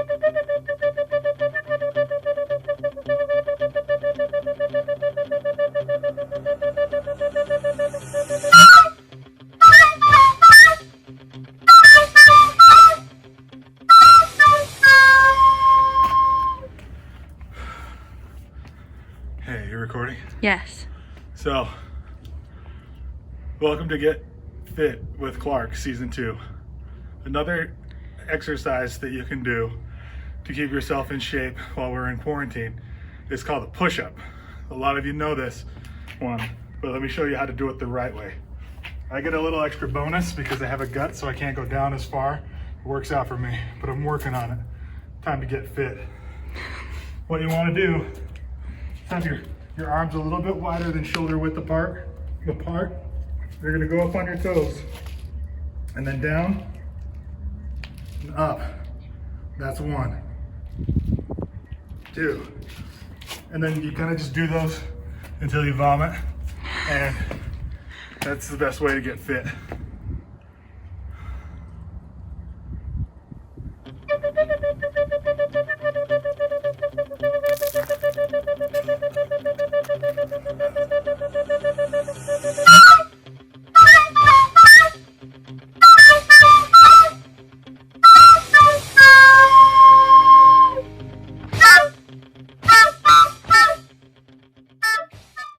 Hey, you're recording? Yes. So, welcome to Get Fit with Clark, Season 2. Another exercise that you can do to keep yourself in shape while we're in quarantine is called a push-up. A lot of you know this one, but let me show you how to do it the right way. I get a little extra bonus because I have a gut, so I can't go down as far. It works out for me, but I'm working on it. Time to get fit. What you want to do, have your arms a little bit wider than shoulder width apart. You're gonna go up on your toes and then down and up. That's 1, 2. And then you kind of just do those until you vomit. And that's the best way to get fit.